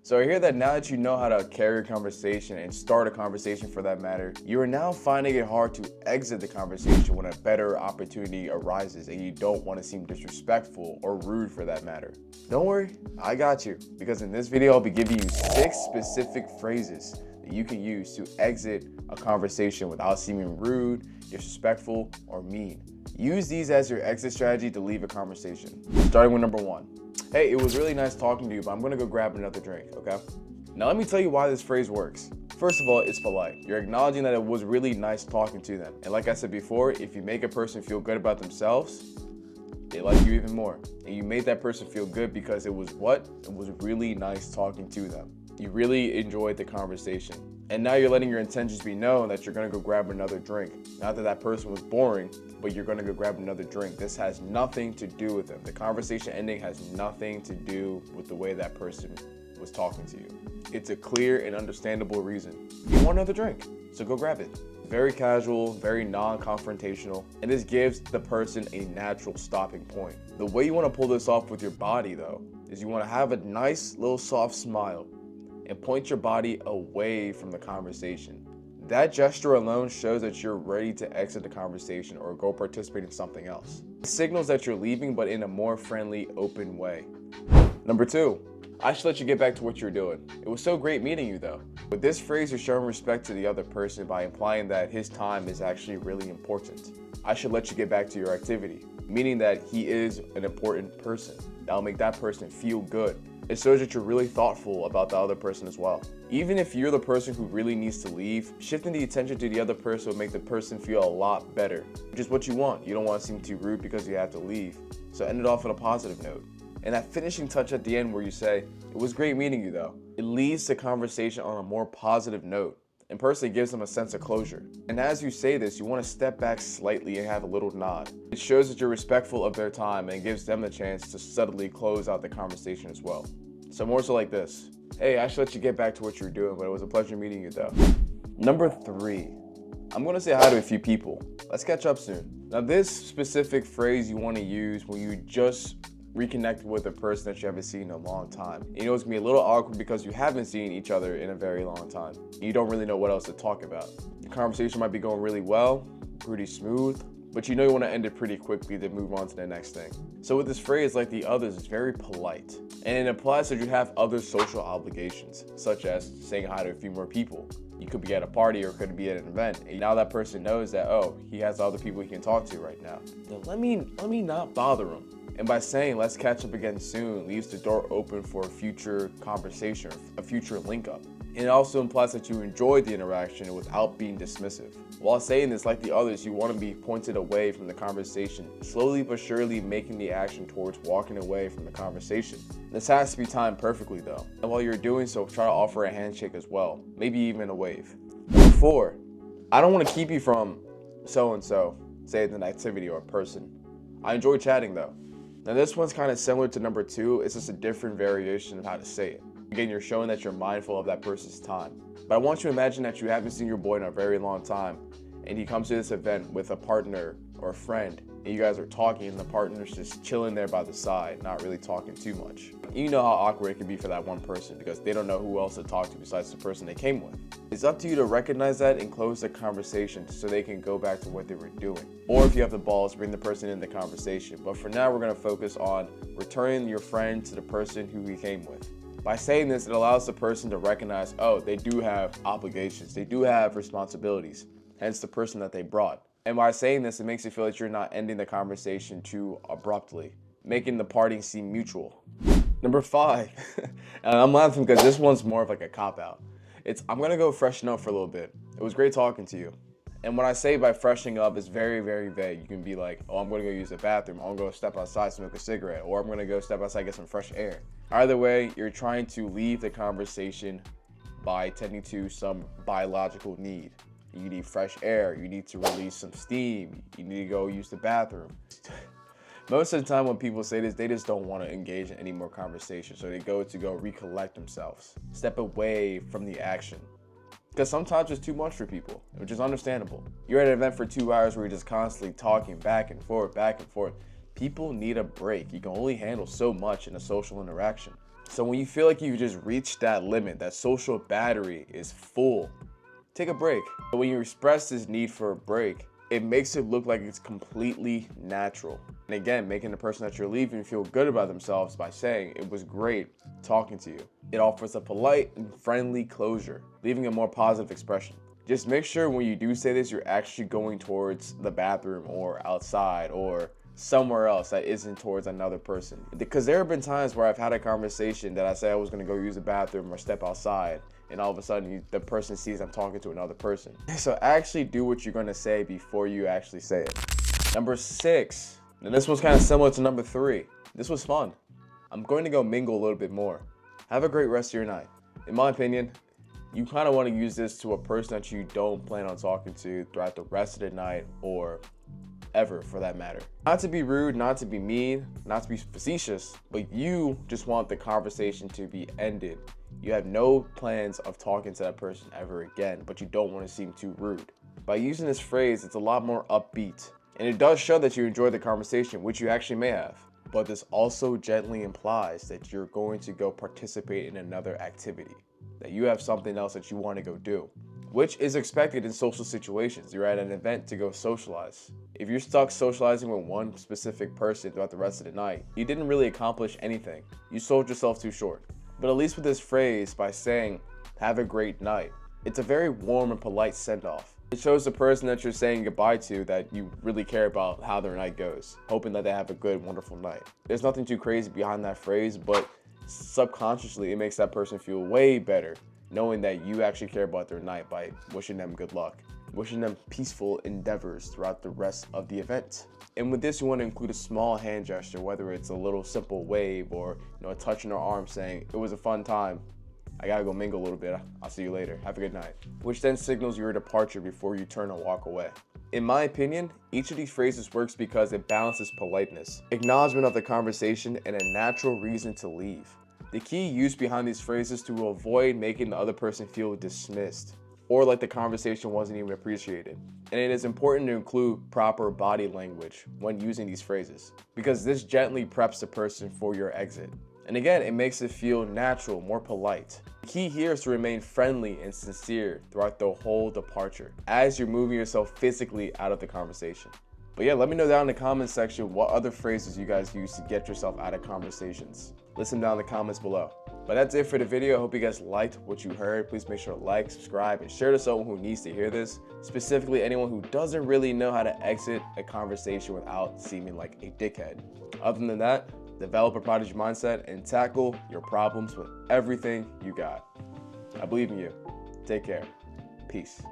So I hear that now that you know how to carry a conversation and start a conversation for that matter, you are now finding it hard to exit the conversation when a better opportunity arises and you don't want to seem disrespectful or rude for that matter. Don't worry, I got you, because in this video I'll be giving you 6 specific phrases that you can use to exit a conversation without seeming rude, disrespectful, or mean. Use these as your exit strategy to leave a conversation. Starting with number 1. Hey, it was really nice talking to you, but I'm gonna go grab another drink, okay? Now let me tell you why this phrase works. First of all, it's polite. You're acknowledging that it was really nice talking to them. And like I said before, if you make a person feel good about themselves, they like you even more. And you made that person feel good because it was what? It was really nice talking to them. You really enjoyed the conversation. And now you're letting your intentions be known that you're gonna go grab another drink. Not that that person was boring, but you're gonna go grab another drink. This has nothing to do with them. The conversation ending has nothing to do with the way that person was talking to you. It's a clear and understandable reason. You want another drink, so go grab it. Very casual, very non-confrontational, and this gives the person a natural stopping point. The way you wanna pull this off with your body though, is you wanna have a nice little soft smile and point your body away from the conversation. That gesture alone shows that you're ready to exit the conversation or go participate in something else. It signals that you're leaving, but in a more friendly, open way. Number 2, I should let you get back to what you're doing. It was so great meeting you though. With this phrase, you're showing respect to the other person by implying that his time is actually really important. I should let you get back to your activity, meaning that he is an important person. That'll make that person feel good. It shows that you're really thoughtful about the other person as well. Even if you're the person who really needs to leave, shifting the attention to the other person will make the person feel a lot better, which is what you want. You don't want to seem too rude because you have to leave. So end it off on a positive note. And that finishing touch at the end where you say, it was great meeting you though, it leads the conversation on a more positive note and personally gives them a sense of closure. And as you say this, you want to step back slightly and have a little nod. It shows that you're respectful of their time and gives them the chance to subtly close out the conversation as well. So more so like this. Hey, I should let you get back to what you're doing, but it was a pleasure meeting you though. Number 3, I'm gonna say hi to a few people. Let's catch up soon. Now this specific phrase you wanna use when you just reconnect with a person that you haven't seen in a long time. You know it's gonna be a little awkward because you haven't seen each other in a very long time. You don't really know what else to talk about. The conversation might be going really well, pretty smooth, but you know you want to end it pretty quickly to move on to the next thing. So with this phrase, like the others, it's very polite. And it implies that you have other social obligations, such as saying hi to a few more people. You could be at a party or could be at an event. And now that person knows that, oh, he has other people he can talk to right now. Then let me not bother him. And by saying, let's catch up again soon, leaves the door open for a future conversation, a future link up. And it also implies that you enjoyed the interaction without being dismissive. While saying this, like the others, you want to be pointed away from the conversation, slowly but surely making the action towards walking away from the conversation. This has to be timed perfectly though. And while you're doing so, try to offer a handshake as well, maybe even a wave. Number 4, I don't want to keep you from so-and-so, say it's an activity or a person. I enjoy chatting though. Now this one's kind of similar to number 2, it's just a different variation of how to say it. Again, you're showing that you're mindful of that person's time. But I want you to imagine that you haven't seen your boy in a very long time and he comes to this event with a partner or a friend and you guys are talking and the partner's just chilling there by the side, not really talking too much. You know how awkward it can be for that one person because they don't know who else to talk to besides the person they came with. It's up to you to recognize that and close the conversation so they can go back to what they were doing. Or if you have the balls, bring the person in the conversation. But for now, we're gonna focus on returning your friend to the person who he came with. By saying this, it allows the person to recognize, oh, they do have obligations, they do have responsibilities, hence the person that they brought. And by saying this, it makes it feel like you're not ending the conversation too abruptly, making the parting seem mutual. Number 5, and I'm laughing because this one's more of like a cop-out. I'm gonna go freshen up for a little bit. It was great talking to you. And when I say by freshening up, it's very, very vague. You can be like, oh, I'm gonna go use the bathroom. I'm gonna go step outside, smoke a cigarette, or I'm gonna go step outside, get some fresh air. Either way, you're trying to leave the conversation by tending to some biological need. You need fresh air, you need to release some steam, you need to go use the bathroom. Most of the time when people say this, they just don't want to engage in any more conversation, so they go recollect themselves, step away from the action. Because sometimes it's too much for people, which is understandable. You're at an event for 2 hours where you're just constantly talking back and forth. People need a break. You can only handle so much in a social interaction. So when you feel like you've just reached that limit, that social battery is full, take a break. But when you express this need for a break, it makes it look like it's completely natural. And again, making the person that you're leaving feel good about themselves by saying, it was great talking to you. It offers a polite and friendly closure, leaving a more positive expression. Just make sure when you do say this, you're actually going towards the bathroom or outside or somewhere else that isn't towards another person. Because there have been times where I've had a conversation that I said I was gonna go use the bathroom or step outside, and all of a sudden the person sees I'm talking to another person. So actually do what you're gonna say before you actually say it. Number 6, and this was kind of similar to number 3. This was fun. I'm going to go mingle a little bit more. Have a great rest of your night. In my opinion, you kind of want to use this to a person that you don't plan on talking to throughout the rest of the night or ever for that matter. Not to be rude, not to be mean, not to be facetious, but you just want the conversation to be ended. You have no plans of talking to that person ever again, but you don't want to seem too rude. By using this phrase, it's a lot more upbeat, and it does show that you enjoyed the conversation, which you actually may have. But this also gently implies that you're going to go participate in another activity, that you have something else that you want to go do, which is expected in social situations. You're at an event to go socialize. If you're stuck socializing with one specific person throughout the rest of the night, you didn't really accomplish anything. You sold yourself too short. But at least with this phrase, by saying, have a great night, it's a very warm and polite send-off. It shows the person that you're saying goodbye to that you really care about how their night goes, hoping that they have a good, wonderful night. There's nothing too crazy behind that phrase, but subconsciously it makes that person feel way better, knowing that you actually care about their night by wishing them good luck, wishing them peaceful endeavors throughout the rest of the event. And with this, you want to include a small hand gesture, whether it's a little simple wave or a touch in their arm saying, it was a fun time, I gotta go mingle a little bit, I'll see you later, have a good night, which then signals your departure before you turn and walk away. In my opinion, each of these phrases works because it balances politeness, acknowledgement of the conversation, and a natural reason to leave. The key use behind these phrases is to avoid making the other person feel dismissed or like the conversation wasn't even appreciated. And it is important to include proper body language when using these phrases, because this gently preps the person for your exit. And again, it makes it feel natural, more polite. The key here is to remain friendly and sincere throughout the whole departure as you're moving yourself physically out of the conversation. But yeah, let me know down in the comments section what other phrases you guys use to get yourself out of conversations. List them down in the comments below. But that's it for the video. I hope you guys liked what you heard. Please make sure to like, subscribe, and share to someone who needs to hear this. Specifically, anyone who doesn't really know how to exit a conversation without seeming like a dickhead. Other than that, develop a prodigy mindset and tackle your problems with everything you got. I believe in you. Take care. Peace.